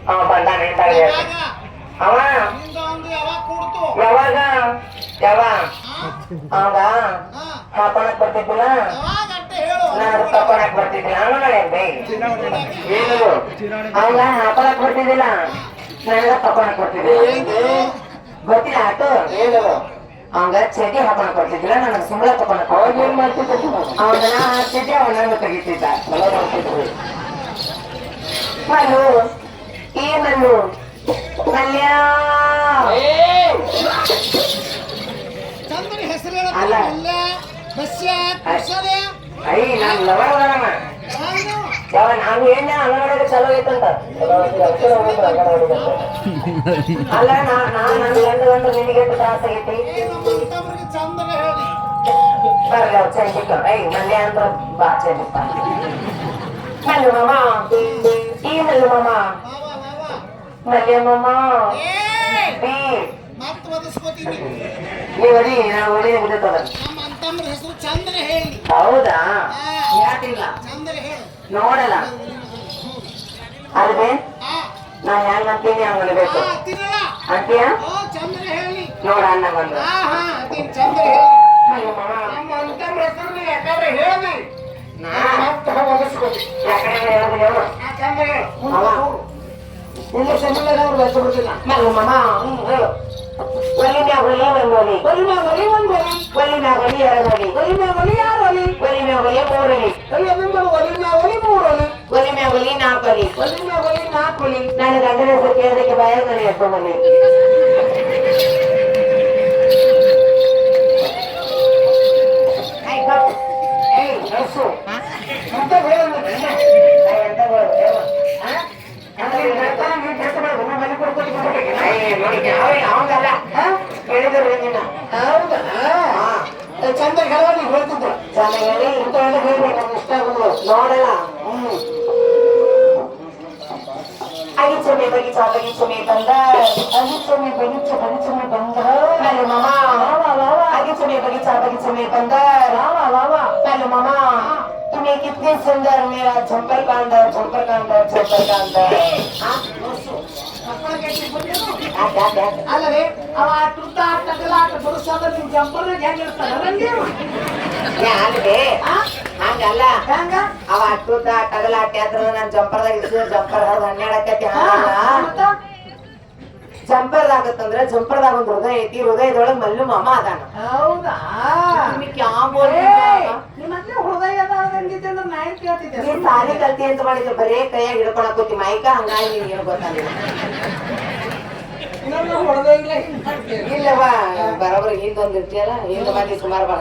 ಬಂದಾನ ಅವ ಯಾವಾಗ ಅವಾಗ ಹಾಕೊಳಕ್ ಬರ್ತಿದ್ದಿಲ್ಲ ನಾನು ತಕೊಳಕ್ ಬರ್ತಿದ್ದಿಲ್ಲ ಏನು ಅವಾಗ ಹಾಕೊಳಕ್ ಬರ್ತಿದ್ದಿಲ್ಲ ನನಗ ತಕೊಳಕ್ ಬರ್ತಿದ್ದಿಲ್ಲ ಗೊತ್ತಿಲ್ಲ ಆಟೋ ಏನು ಅವಂಗ ಚಟಿ ಹಾಕೊಳಕ್ ಬರ್ತಿದ್ದಿಲ್ಲ ನನಗೆ ಸಿಂಬಳ ತಕೊಳಕ್ ಅವಾಗ ಏನ್ ಮಾಡ್ತಿದ್ದ ಅವನ ಚಟಿ ಅವನನ್ನು ತೆಗಿತಿದ್ದ ಮಲ್ಲು ಈ ಮಲ್ಲು ಮಲ್ಯ ಅಲ್ಲ ಐ ನಾನು ಲವರ್ ಅದಮ್ಮ ಯಾವ ನಾನು ಏನ ಅಂಗನವಾಡಿಗೆ ಚಲೋ ಐತಂತ ಅಲ್ಲ ನಾನು ಗಂಡು ಗಂಡು ನಿನಗೆ ಎಷ್ಟು ತ್ರಾಸ ಆಗೈತಿ ಬರ್ಲಿ ಅವ್ರು ಚಂದಿಕ್ಕ ಐ ಮಲ್ಯ ಅಂದ್ರೆ ಬಾ ಚಂದಿಪ್ಪ ಮಲ್ಲು ಮಾಮ ಈ ಮಲ್ಲು ಮಾಮ ಮಲ್ಯ ಮಾಮ ಬಿ ನೀವಡಿ ನಾವು ಒಳ್ಳೆ ಬಿಡುತ್ತದ ಹೌದಾ ಯಾಕಿಲ್ಲ ನೋಡಲ್ಲ ಅಲ್ವೇ ನಾ ಹೆಂಗ್ ಅಂತೀನಿ ಹಂಗ ಅನ್ಬೇಕು ಅಂತೀಯ ನೋಡ ಅನ್ನ ಬಂದು ನಾನು ಗಂಡನ ಹೆಸರು ಕೇಳೋದಕ್ಕೆ ಭಯ ನನಗೆ ಎಷ್ಟೊಂದು ಚಂದ ಹೇಳ್ತಿದ್ರು ಚಂದ ಹೇಳಿ ಇಂಥ ಹೇಳಿ ನಮ್ಗೆ ಇಷ್ಟ ಆಗುದು ನೋಡಲ್ಲ ಅಗಿಚಮೆ ಬಗೀಚ ಬಗೀಚಮೆ ಬಂದ ಅಗಿಚಮೆ ಬಗೀಚ ಬಗೀಚಮೆ ಬಂದ ಮಲ್ಲು ಮಾಮ अगिचमे बगीचा बगीचे में बंदर पहले मामा तुम्हें कितने सुंदर मेरा झंपर का अंदर झंपर का अंदर झंपर का अंदर ಅಲ್ಲವೇ ಅವ ತುರ್ತ ತಗಲಾಟ ಬರುಸಾದ ನಿಮ್ ಜಂಪರ್ ಅಲ್ವೇ ಹಂಗಲ್ಲ ಹಂಗ ಅವ ತುರ್ತ ತಗಲಾಟ ಆದ್ರ ನನ್ ಜಂಪರ್ದಾಗ ಜಂಪರ್ ಹನ್ನೆರಡಕ್ಕೆ ಜಂಪರ್ದಾಗತ್ತಂದ್ರ ಜಂಪರ್ದಾಗ ಒಂದ್ ಹೃದಯ ಐತಿ ಹೃದಯದೊಳಗ್ ಮಲ್ಲು ಮಾಮ ಅದಾನ ಹೌದಾ ಸಾಲಿ ಕಲ್ತಿ ಅಂತ ಮಾಡಿದ್ರೆ ಬರೇ ಕೈಯಾಗ ಹಿಡ್ಕೊಳಕ್ ಹೋತಿ ಮೈಕ ಹಂಗಾಗಿ ನೀನ್ ಏನ್ ಗೊತ್ತಾಗಿಲ್ಲ ಇಲ್ಲವಾ ಬರೋಬ್ಬರಿ ಹಿಂದೊಂದ್ ಇರ್ತೀಯಲ್ಲ ಹಿಂದ ಮಂದಿ ಸುಮಾರು ಬಾಳ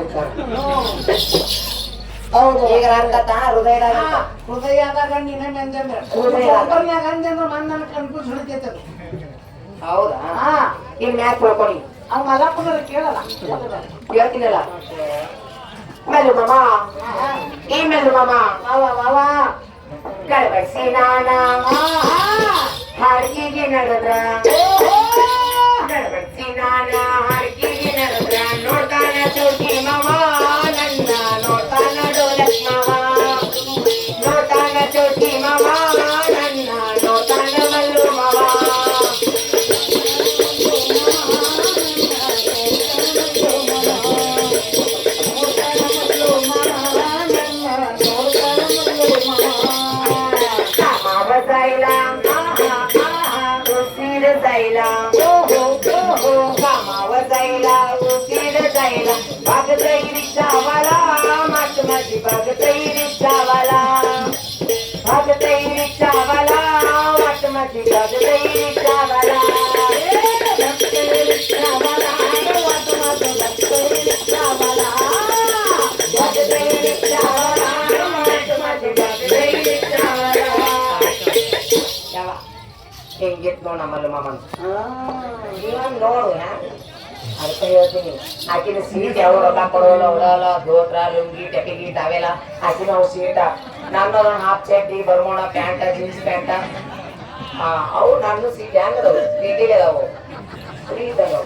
ಹೌದು ಈಗ ಅರ್ಥ ಹೃದಯದಾಗ ಹೃದಯದಾಗ ನೀನ ಅಂದ್ರ ಹೃದಯದಾಗ ಅಂದ್ರ ಮನ್ನ ಕನ್ಫ್ಯೂಸ್ ಹಿಡಿತೈತದ ಹೌದಾ ಇನ್ ಮ್ಯಾಕ್ ತಿಳ್ಕೊಳ್ಳಿ ಅವ್ ಮಗಾಪುರ ಕೇಳಲ್ಲ ಕೇಳ್ತೀನಲ್ಲ ಮೆಲ್ಲು ಮಾಮ ಈ ಮೆಲ್ಲು ಮಾಮ ಗಡಬಡಿಸಿ ನಾನ ಹಾಡ್ಗಿಗೆ ನಡೆದ್ರ ಗಡಬಡಿಸಿ ನಾನ ಹಾಡ್ಗಿಗೆ ನಡೆದ್ರ ನೋಡ್ತಾನ ಚೌಟಿ ಮಾಮ ನನ್ನ ನೋಡ್ತಾನ ಡೋಲಕ್ ಮಾಮ ನೋಡ್ತಾನ ಚೌಟಿ ಮಾಮ ನನ್ನ ನೋಡ್ತಾನ ಮಲ್ಲು ಮಾಮ भागतई रिक्षावाला मात माझी भागतई रिक्षावाला भागतई रिक्षावाला मात माझी भागतई रिक्षावाला भागतई रिक्षावाला मात माझी भागतई रिक्षावाला भागतई रिक्षावाला मात माझी भागतई रिक्षावाला यावा ಹೆಂಗಿತ್ ನೋಡ ನಮ್ಮಲ್ಲಿ ಮಾಮನ್ ಇವನ್ ನೋಡು ಅರ್ಥ ಹೇಳ್ತೀನಿ ಆಕಿನ ಸೀಟ್ ಯಾವ ರೊಕ್ಕ ಕೊಡೋಲ್ಲ ಉಡಲ್ಲ ಧೋತ್ರ ಲುಂಗಿ ಟೆಪಿಗಿ ತಾವೆಲ್ಲ ಆಕಿನ ಅವು ಸೀಟ ನನ್ನ ಹಾಫ್ ಚಡ್ಡಿ ಬರ್ಮೋಣ ಪ್ಯಾಂಟ ಜೀನ್ಸ್ ಪ್ಯಾಂಟ ಅವು ನನ್ನ ಸೀಟ್ ಹೆಂಗದವು ಸೀಟಿಗೆ ಅದಾವು ಫ್ರೀ ಇದ್ದಾವೆ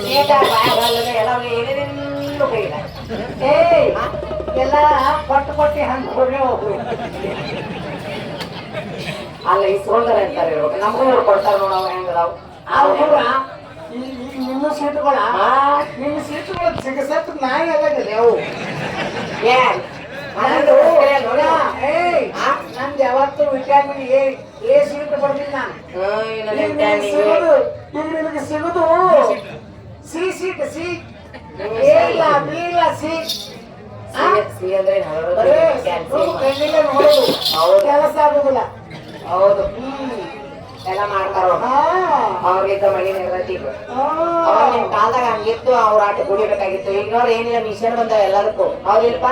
ಸೀಟ ಬಾಯಾಗಲ್ಲ ಎಲ್ಲ ಏನೇನು ಕೈಲ ಎಲ್ಲ ಕೊಟ್ಟು ಹಂಗೆ ಹೋಗಿ ಅಲ್ಲ ಇಸ್ಕೊಂಡಾರ ಅಂತಾರೆ ಇರ್ಬೇಕು ನಮಗೂ ಇವ್ರು ಕೊಡ್ತಾರ ನೋಡವ್ ಹೆಂಗದಾವ್ ಅವ್ರ ನಿಮ್ಮ ಸೀಟುಗಳ ನಿಮ್ಮ ಸೀಟುಗಳ ಸಿಗಸತ್ ನಾಯಿ ಆಗಲ್ಲ ಅವು ಏನ್ ನಂದು ಯಾವತ್ತು ವಿಟಾಮಿನ್ ಎ ಸೀಟ್ ಬರ್ತೀನಿ ನಾನು ಈಗ ನಿನಗೆ ಸಿಗುದು ಸಿ ಸೀಟ್ ಸಿ ಇಲ್ಲ ಬಿ ಇಲ್ಲ ಸಿ ಅಂದ್ರೆ ಕೆಲಸ ಆಗುದಿಲ್ಲ ಹೌದು ಎಲ್ಲ ಮಾಡ್ತಾರ ಅವ್ರಿದ್ದ ಮನೆ ನಿರ್ಗತಿಗೆ ಅವಾಗ ನಿಮ್ ಕಾಲದಾಗ ಹಂಗಿತ್ತು ಅವ್ರ ಆಟ ಕುಡಿಬೇಕಾಗಿತ್ತು ಈಗ ನೋಡ್ರಿ ಏನಿಲ್ಲ ಮಿಷನ್ ಬಂದಾವ ಎಲ್ಲದಕ್ಕೂ ಹೌದಿಲ್ಪ